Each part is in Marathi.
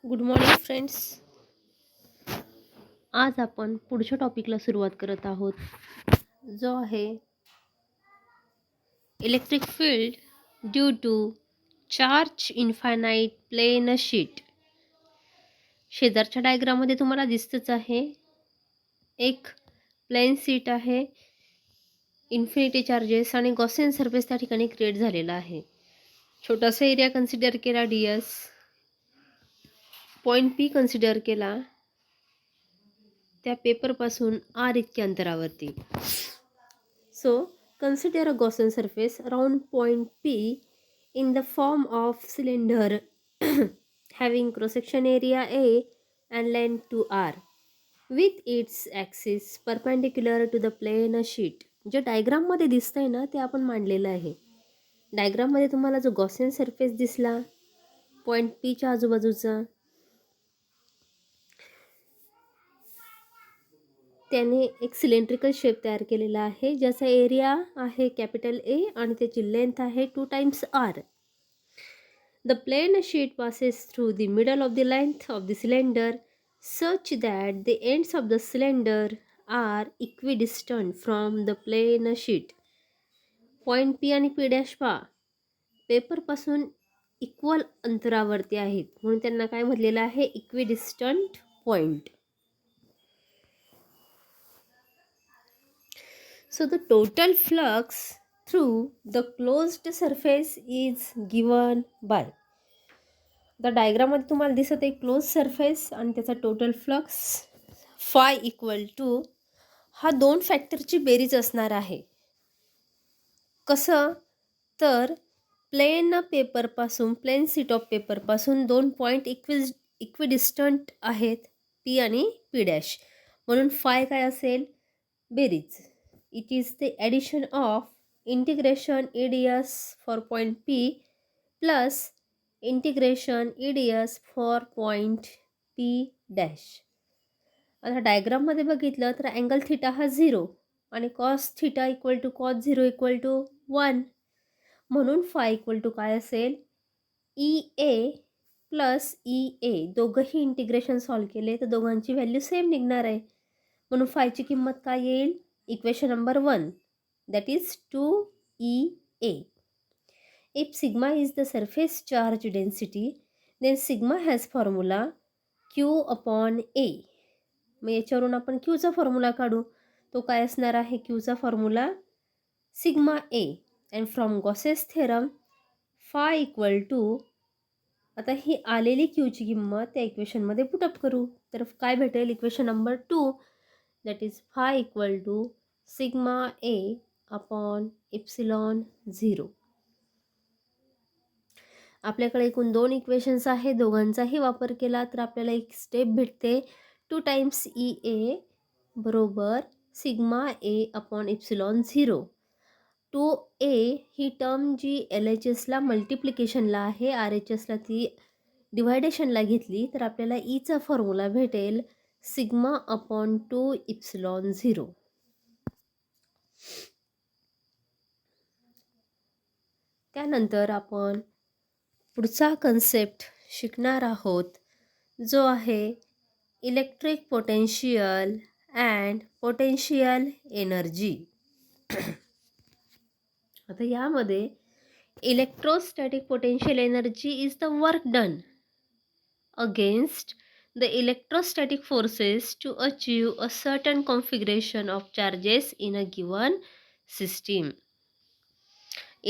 Good morning friends. आज आपण पुढच्या टॉपिकला सुरुवात करत आहोत, जो आहे electric field due to charge infinite plane sheet. शेजारच्या डायग्राममध्ये तुम्हाला दिसतच आहे, एक प्लेन शीट आहे, इन्फिनिटी चार्जेस आणि गॉसियन सरफेस त्या ठिकाणी क्रिएट झालेला आहे. छोटासा एरिया कन्सिडर केला DS, पॉईंट P कन्सिडर केला त्या पेपरपासून R इतक्या अंतरावरती. So consider a Gaussian surface around point P in the form of cylinder having cross-section area A and length 2R with its axis perpendicular to the plane sheet. जे डायग्राममध्ये दिसतंय ना ते आपण मांडलेलं आहे. डायग्राममध्ये तुम्हाला जो गॉसियन सरफेस दिसला पॉईंट P च्या आजूबाजूचा, त्याने एक सिलेंड्रिकल शेप तयार केलेला आहे, ज्याचा एरिया आहे कॅपिटल A आणि त्याची लेंथ आहे 2 times R. The plane sheet passes through the middle of the length of the cylinder such that the ends of the cylinder are equidistant from the plane sheet. Point P आणि P' पा पेपरपासून इक्वल अंतरावरती आहेत, म्हणून त्यांना काय म्हटलेलं आहे, equidistant point. So the total flux through the closed surface is given by. the diagram मध्ये तुम्हाला दिसत आहे क्लोज सरफेस आणि त्याचा total flux phi equal to हा दोन फॅक्टरची बेरीज असणार आहे. कसं तर प्लेन पेपरपासून प्लेन शीट ऑफ पेपरपासून दोन पॉईंट इक्विडिस्टंट आहेत P आणि P', म्हणून फाय काय असेल, बेरीज. It is the addition of integration EDS for point P plus integration EDS for point P'. आता डायग्राममध्ये बघितलं तर अँगल थिटा हा 0 आणि cos theta equal to cos 0 equal to 1, म्हणून फाय इक्वल टू काय असेल, EA प्लस EA. दोघंही इंटिग्रेशन सॉल्व केले तर दोघांची व्हॅल्यू सेम निघणार आहे, म्हणून फायची किंमत काय येईल, equation number 1, that is 2EA. If sigma is the surface charge density, then sigma has formula Q upon A. मग याच्यावरून आपण Qचा फॉर्म्युला काढू, तो काय असणार आहे, Qचा formula sigma A. And from Gauss's theorem phi equal to, आता ही आलेली Qची किंमत त्या इक्वेशनमध्ये पुटअप करू, तर काय भेटेल, equation number 2, that is phi equal to sigma A upon epsilon 0. आपल्याकडे एकूण दोन इक्वेशन्स आहे, दोघांचाही वापर केला तर आपल्याला एक स्टेप भेटते, 2 times EA बरोबर sigma A upon epsilon 0. 2A ही टर्म जी LHSला मल्टिप्लिकेशनला आहे, RHSला ती डिवायडेशनला घेतली तर आपल्याला ईचा फॉर्म्युला भेटेल सिग्मा अपॉन 2 इप्सिलॉन 0. त्यानंतर आपण पुढचा कन्सेप्ट शिकणार आहोत, जो आहे electric potential and potential energy. आता यामध्ये electrostatic potential energy is the work done against the electrostatic forces to achieve a certain configuration of charges in a given system.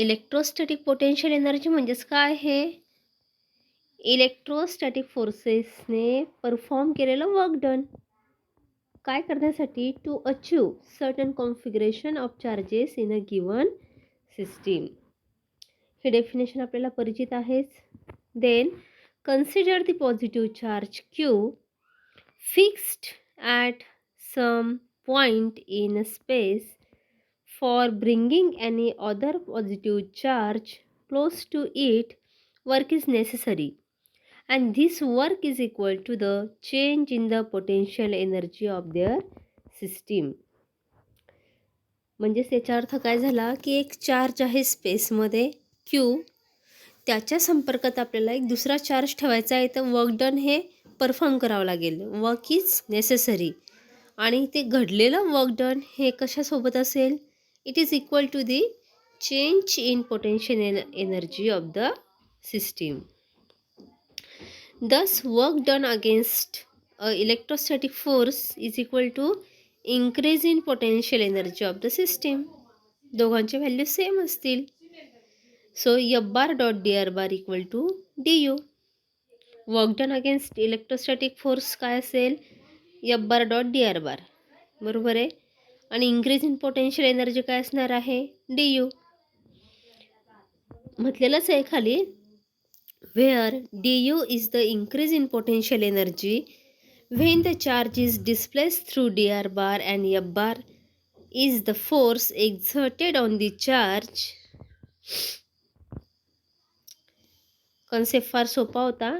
Electrostatic potential energy म्हणजेच काय आहे, इलेक्ट्रोस्टॅटिक फोर्सेसने परफॉर्म केलेलं वर्क डन काय करण्यासाठी, to achieve certain configuration of charges in a given system. हे डेफिनेशन आपल्याला परिचित आहेच. Then consider the positive charge Q fixed at some point in space for bringing any other positive charge close to it. Work is necessary and this work is equal to the change in the potential energy of their system. म्हणजेच याचा अर्थ काय झाला की एक चार्ज आहे स्पेसमध्ये Q, त्याच्या संपर्कात आपल्याला एक दुसरा चार्ज ठेवायचा आहे, तर वर्क डन हे परफॉर्म करावं लागेल. Work is necessary. आणि ते घडलेलं वर्क डन हे कशासोबत असेल? It is equal to the change in potential energy of the system. Thus, work done against a electrostatic force is equal to increase in potential energy of the system. दोघांचे व्हॅल्यू सेम असतील. So F bar dot dr bar equal to du. Work done against electrostatic force काय असेल? F bar dot dr bar. बरोबर आहे. आणि इंक्रीज इन पोटेन्शियल एनर्जी काय असणार आहे? du. म्हटलेलंच आहे खाली, where du is the increase in potential energy when the charge is displaced through dr bar and F bar is the force exerted on the charge. Concept फार सोपा होता.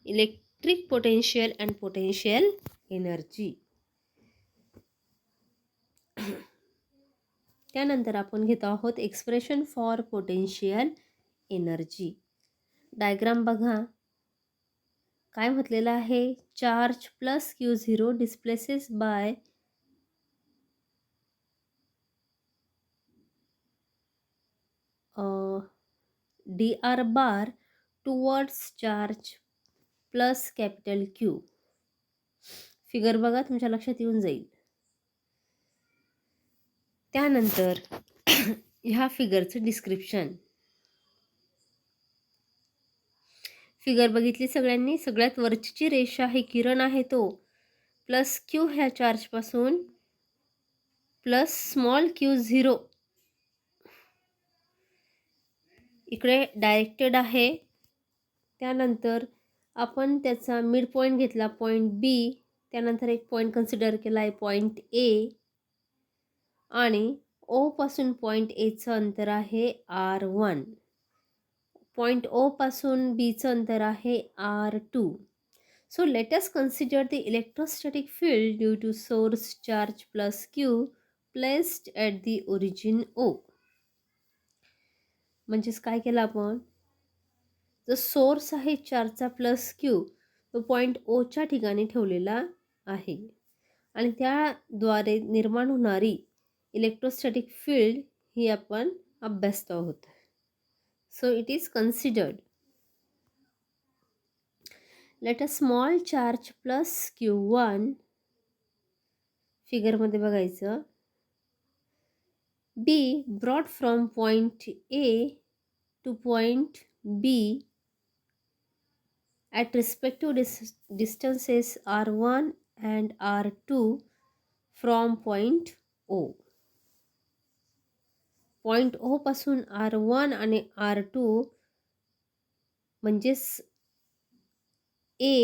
Electric potential and potential energy. त्यानंतर आपण घेत आहोत expression for potential energy. Diagram बघा. काय म्हटलेलं आहे? Charge plus Q0 displaces by dr bar towards charge plus capital Q. Figure बघा, तुमच्या लक्षात येऊन जाईल. त्यानंतर ह्या फिगरचं डिस्क्रिप्शन. फिगर बघितली सगळ्यांनी? सगळ्यात वरची रेषा हे किरण आहे तो प्लस Q ह्या चार्जपासून प्लस स्मॉल Q0 इकडे डायरेक्टेड आहे. त्यानंतर आपण त्याचा मिड पॉईंट घेतला पॉईंट B. त्यानंतर एक पॉईंट कन्सिडर केला आहे पॉईंट A. आणि O पासून पॉईंट Aचं अंतर आहे R1. पॉईंट O पासून Bचं अंतर आहे R2. So let us consider the electrostatic field due to source charge plus Q placed at the origin O. म्हणजेच काय केलं आपण? जो सोर्स आहे चार्जचा प्लस Q तो पॉईंट Oच्या ठिकाणी ठेवलेला आहे आणि त्याद्वारे निर्माण होणारी इलेक्ट्रोस्टॅटिक फील्ड ही आपण अभ्यासतो आहोत. So it is considered. Let a small charge plus Q1 फिगरमध्ये बघायचं. B brought from point A to point B at respective distances R1 and R2 from point O. Point O पासून R1 आणि R2 म्हणजेच A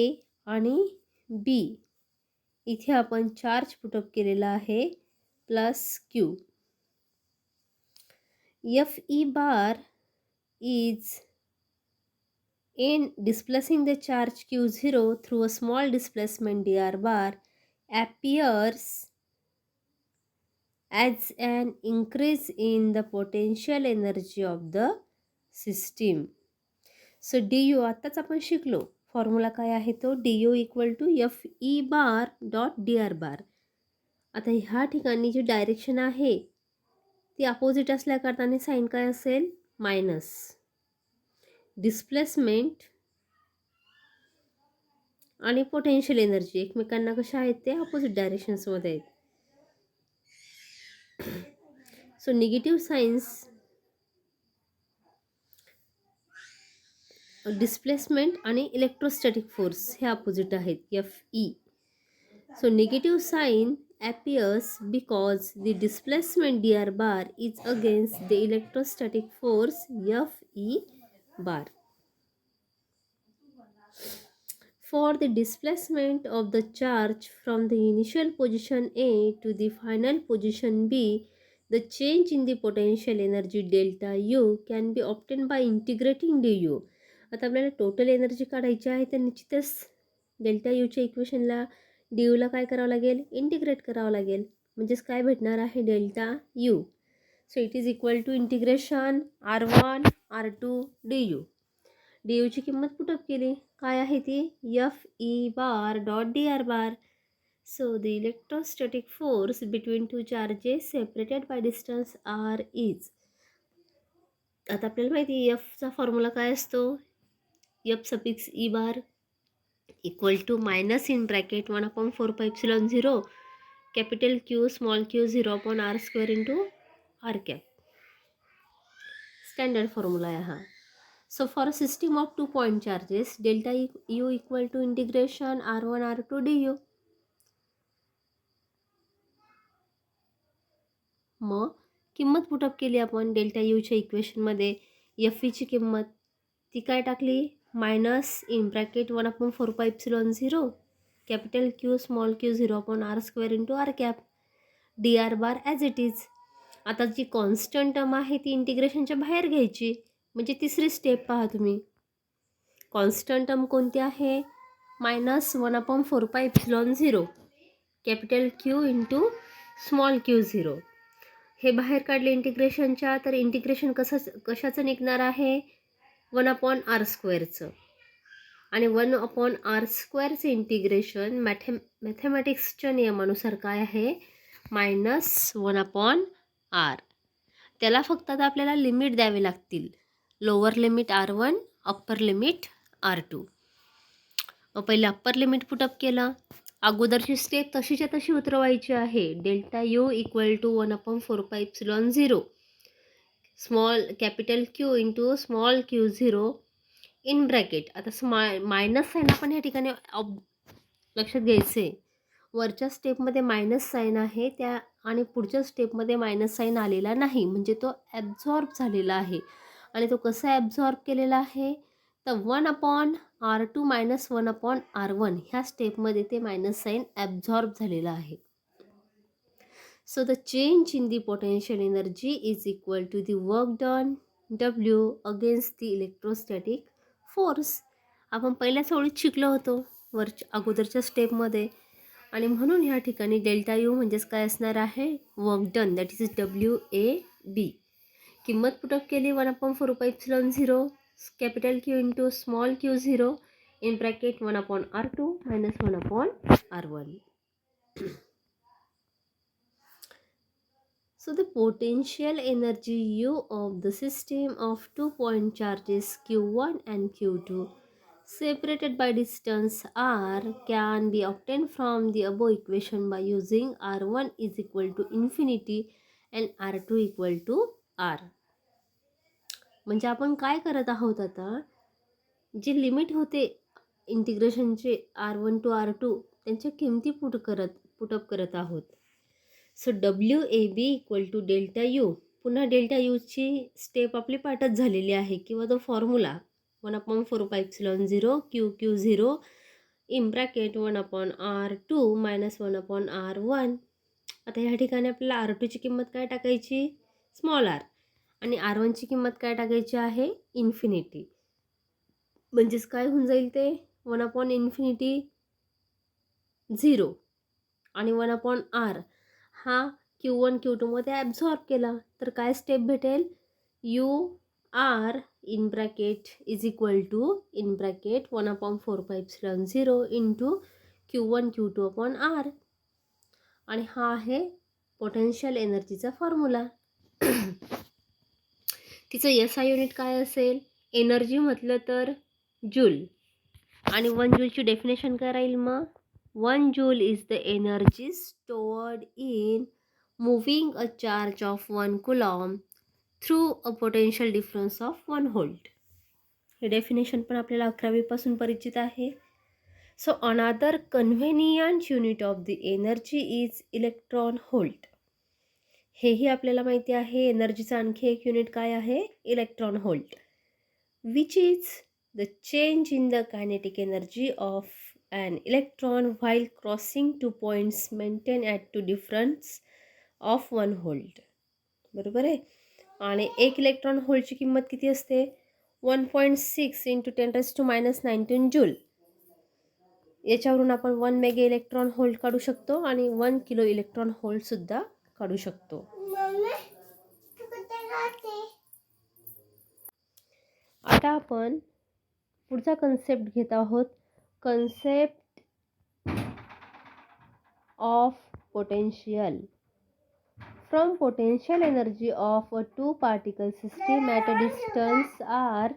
आणि B इथे आपण चार्ज पुटअप केलेला आहे plus Q. Fe bar is in displacing the charge Q0 through a small displacement dr bar appears as an increase in the potential energy of the system. So du आताच आपण शिकलो. फॉर्म्युला काय आहे तो? du equal to Fe bar dot dr bar. आता ह्या ठिकाणी जी डायरेक्शन आहे ती अपोजिट असल्या कारणाने साईन काय असेल? मायनस. डिस्प्लेसमेंट आणि पोटेन्शियल एनर्जी एकमेकांना कशा आहेत? ते अपोजिट डायरेक्शन्समध्ये आहेत. सो निगेटिव्ह साइन्स डिस्प्लेसमेंट आणि इलेक्ट्रोस्टॅटिक फोर्स हे अपोजिट आहेत Fe. So negative sign appears because the displacement dr bar is against the electrostatic force Fe bar. For the displacement of the charge from the initial position A to the final position B, the change in the potential energy delta U can be obtained by integrating du. आता आपल्याला टोटल एनर्जी काढायची आहे तर निश्चितच डेल्टा यूच्या इक्वेशनला ड्यूला काय करावं लागेल? इंटिग्रेट करावं लागेल. म्हणजेच काय भेटणार आहे? Delta U. So it is equal to integration R1 R2 du. D ची किंमत पुटअप केली, काय आहे ती F E bar dot D R bar. So the electrostatic force between two charges separated by distance R is. आता आपल्याला माहिती आहे एफचा फॉर्म्युला काय असतो, F suffix E bar equal to minus in bracket 1/4πε0 capital Q small Q 0/r² into R cap. Standard formula आहे हा. So for a system of 2 point charges delta U equal to integration r1 r2 du. मग किंमत पुटअप केली आपण डेल्टा यूच्या इक्वेशनमध्ये. एफ ईची किंमत ती काय टाकली, minus in bracket 1/4πε0 capital Q small Q 0/r² into R cap. D R bar as it is. आता जी कॉन्स्टंट टर्म आहे ती इंटिग्रेशनच्या बाहेर घ्यायची, म्हणजे तिसरी स्टेप पहा तुम्ही. कॉन्स्टंट टर्म कोणती आहे, minus 1/4πε0 capital Q into small Q 0. हे बाहेर काढले इंटिग्रेशनच्या, तर इंटिग्रेशन कशाचं निघणार आहे, 1/r²चं. आणि 1/r² इंटिग्रेशन मॅथमॅटिक्सच्या नियमानुसार काय आहे, -1/r. त्याला फक्त आता आपल्याला लिमिट द्यावे लागतील, lower limit r1 upper limit r2. पहिले अप्पर लिमिट पुटअप केलं, अगोदरची स्टेप तशीच्या तशी उतरवायची आहे. Delta U equal to 1/4πε0 small capital Q into small Q 0 in bracket. आता मायनस साईन आपण या ठिकाणी लक्षात घ्यायचे, वरच्या स्टेपमध्ये मायनस साईन आहे त्या, आणि पुढच्या स्टेपमध्ये मायनस साईन आलेला नाही, म्हणजे तो ॲब्झॉर्ब झालेला आहे. आणि तो कसा ॲब्झॉर्ब केलेला आहे, तर 1/r2 मायनस 1/r1 ह्या स्टेपमध्ये ते मायनस साईन ॲब्झॉर्ब झालेला आहे. So the change in the potential energy is equal to the work done W against the electrostatic force. आपण पहिल्याच ओळीत शिकलो होतो अगोदरच्या स्टेपमध्ये. आणि म्हणून ह्या ठिकाणी डेल्टा यू म्हणजेच काय असणार आहे, work done, that is WAB. किंमत पुटअप केली 1/4πε0 capital Q into small Q 0 in bracket 1/r2 minus 1/r1. So the potential energy U of the system of 2 point charges Q1 and Q2 separated by distance r can be obtained from the above equation by using r1 is equal to infinity and r2 equal to r. म्हणजे आपण काय करत आहोत, आता जे लिमिट होते इंटिग्रेशनचे r1 टू r2 त्यांच्या किमती पुटअप करत आहोत. So WAB equal to delta U. पुन्हा डेल्टा यूची स्टेप आपली पाठच झालेली आहे, किंवा तो formula 1/4πε0 QQ0 in bracket 1/r2 minus 1/r1. आता ह्या ठिकाणी आपल्याला r2ची किंमत काय टाकायची, स्मॉल r, आणि r1ची किंमत काय टाकायची आहे, इन्फिनिटी. म्हणजेच काय होऊन जाईल ते 1/∞ 0 आणि 1/r हा Q1 Q2 मध्ये ॲब्झॉर्ब केला, तर काय स्टेप भेटेल, UR in bracket is equal to in bracket 1/4πε0 into Q1 Q2/r. आणि हा आहे पोटेन्शियल एनर्जीचा फॉर्म्युला. तिचं SI युनिट काय असेल, एनर्जी म्हटलं तर जूल, आणि 1 जूलची डेफिनेशन काय राहील, मग 1 joule is the energy stored in moving a charge of 1 coulomb through a potential difference of 1 volt. हे डेफिनेशन पण आपल्याला 11वी पासून परिचित आहे. So another convenient unit of the energy is electron volt. हेही आपल्याला माहिती आहे. एनर्जीचं आणखी एक युनिट काय आहे, electron volt, which is the change in the kinetic energy of an electron while crossing 2 points maintained at 2 difference of 1 volt. बरोबर आहे. आणि 1 इलेक्ट्रॉन व्होल्टची किंमत किती असते, 1.6 इंटू 10⁻⁻19 जूल. याच्यावरून आपण 1 मेगा इलेक्ट्रॉन व्होल्ट काढू शकतो आणि 1 किलो इलेक्ट्रॉन व्होल्ट सुद्धा काढू शकतो. आता आपण पुढचा कन्सेप्ट घेत आहोत, concept of potential. From potential energy of a two particle system at a distance R,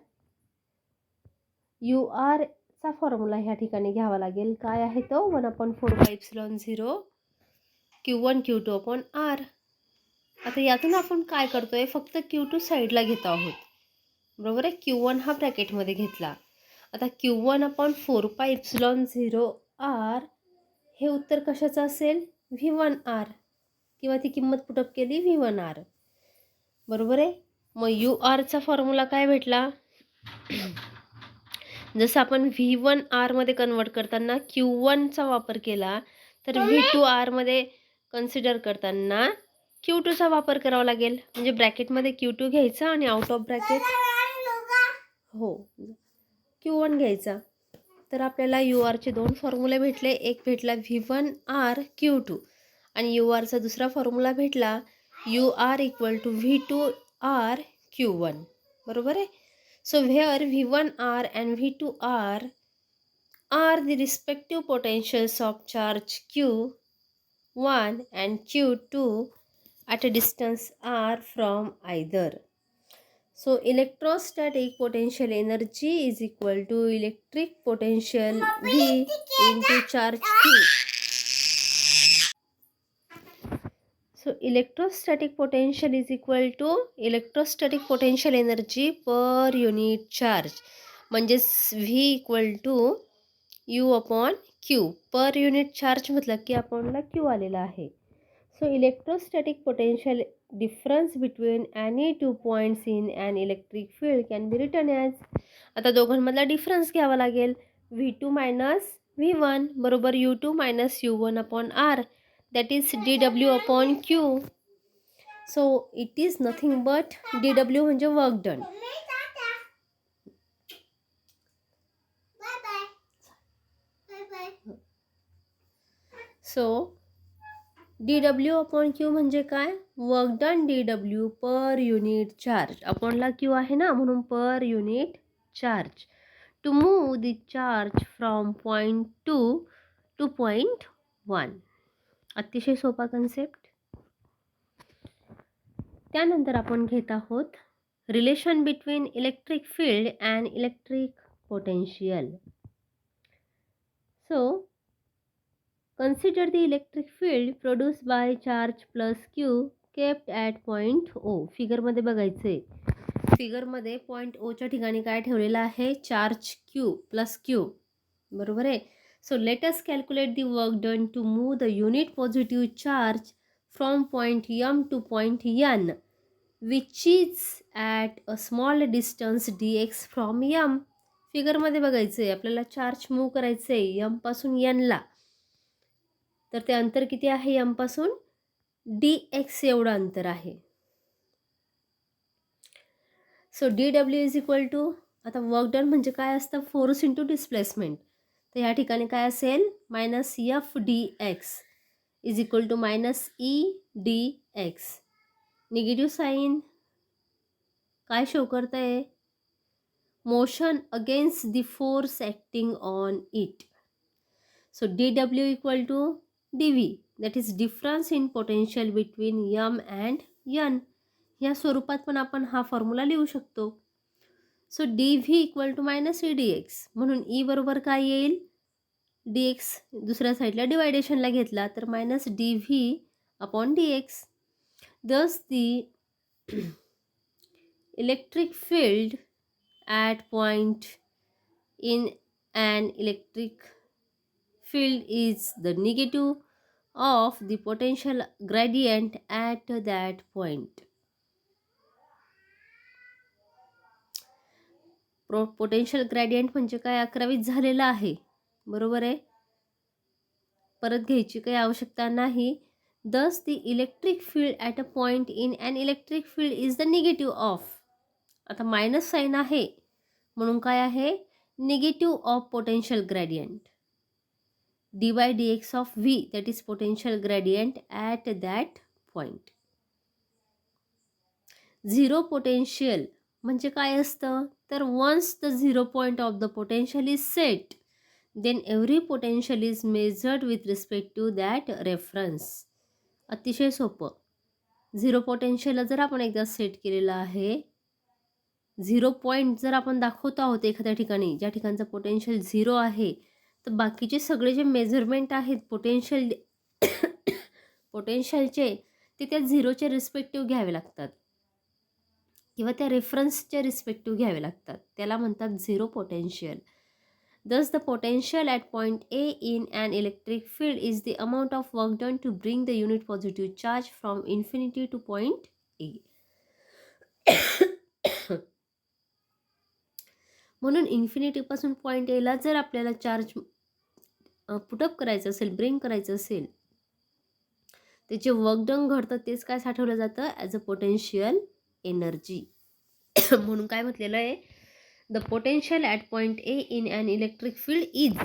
U R चा फॉर्म्युला ह्या ठिकाणी घ्यावा लागेल. काय आहे तो? 1/4πε0 Q1 Q2 R. आता यातून आपण काय करतोय, फक्त Q2 साईडला घेत आहोत, बरोबर आहे. Q1 हा ब्रॅकेटमध्ये घेतला. आता Q1/4πε0 R हे उत्तर कशाचं असेल? V1R, किंवा ती किंमत पुटअप केली V1R, बरोबर आहे. मग UR चा फॉर्म्युला काय भेटला? जसं आपण V1R मध्ये कन्वर्ट करताना Q1 चा वापर केला, तर V2R मध्ये कन्सिडर करताना Q2 चा वापर करावा लागेल. म्हणजे ब्रॅकेटमध्ये Q2 घ्यायचा आणि आउट ऑफ ब्रॅकेट Q1 घ्यायचा. तर आपल्याला UR चे दोन फॉर्म्युले भेटले. एक भेटला V1R Q2 आणि UR चा दुसरा फॉर्म्युला भेटला UR = V2R Q1, बरोबर आहे. So where V1R and V2R are the respective potentials of charge Q1 and Q2 at a distance R from either. So electrostatic potential energy is equal to electric potential V into charge Q. So electrostatic potential is equal to electrostatic potential energy per unit charge. म्हणजे V = U/Q. Per unit charge म्हटलं की आपल्याला Q आलेला आहे. So electrostatic potential difference between any two points in an electric field can be written as. आता दोघांमधला डिफरन्स घ्यावा लागेल. V2 - V1 बरोबर U2 - U1/R, that is dW/Q. So it is nothing but dW म्हणजे वर्क डन. सो dW/Q म्हणजे काय? Work done dW per unit charge. अपॉनला Q आहे ना, म्हणून per unit charge. To move the charge from point 2 to point 1. अतिशय सोपा कन्सेप्ट. त्यानंतर आपण घेत आहोत relation between electric field and electric potential. So consider the electric field produced by charge plus Q kept at point O. फिगरमध्ये बघायचे. फिगरमध्ये पॉईंट O च्या ठिकाणी काय ठेवलेलं आहे? चार्ज Q प्लस Q, बरोबर आहे. So let us calculate the work done to move the unit positive charge from point M to point N which is at a small distance dx from M. फिगरमध्ये बघायचे, आपल्याला चार्ज मूव करायचे M पासून N ला. तर ते अंतर किती आहे? M पासून dx एवढं अंतर आहे. सो dW = आता वर्क डन म्हणजे काय असतं? Force into displacement. तर ह्या ठिकाणी काय असेल? -FdX = -EdX. निगेटिव्ह साईन काय शो करत आहे? Motion against the force acting on it. So dW = dV, that is difference in potential between M and N. या स्वरूपात पण आपण हा फॉर्म्युला लिहू शकतो. सो dV = -EdX, म्हणून E बरोबर काय येईल? dx दुसऱ्या साईडला डिवायडेशनला घेतला तर -dV/dx. Thus the electric field at point in an electric field is the negative of the potential gradient at that point. Potential gradient म्हणजे काय? 11वीत झालेलं आहे, बरोबर आहे. परत घ्यायची काही आवश्यकता नाही. Thus the electric field at a point in an electric field is the negative of. आता मायनस साईन आहे म्हणून काय आहे? Negative of potential gradient dy/dx of V, that is potential gradient at that point. Zero potential म्हणजे काय असतं? तर once the 0 point of the potential is set then every potential is measured with respect to that reference. अतिशय सोपं. 0 पोटेन्शियलला जर आपण एकदा सेट केलेलं आहे, 0 पॉईंट जर आपण दाखवतो आहोत एखाद्या ठिकाणी ज्या ठिकाणचं पोटेन्शियल 0 आहे, तर बाकीचे सगळे जे मेजरमेंट आहेत पोटेन्शियलचे ते त्या 0च्या रिस्पेक्टिव्ह घ्यावे लागतात किंवा त्या रेफरन्सच्या रिस्पेक्टिव्ह घ्यावे लागतात. त्याला म्हणतात 0 potential. Thus, the potential at point A in an electric field is the amount of work done to bring the unit positive charge from infinity to point A. म्हणून इन्फिनिटीपासून पॉईंट एला जर आपल्याला चार्ज पुटअप करायचं असेल, ब्रिंग करायचं असेल, त्याचे वर्क डन घडतं तेच काय साठवलं जातं ॲज अ पोटेन्शियल एनर्जी. म्हणून काय म्हटलेलं आहे, the potential at point A in an electric field is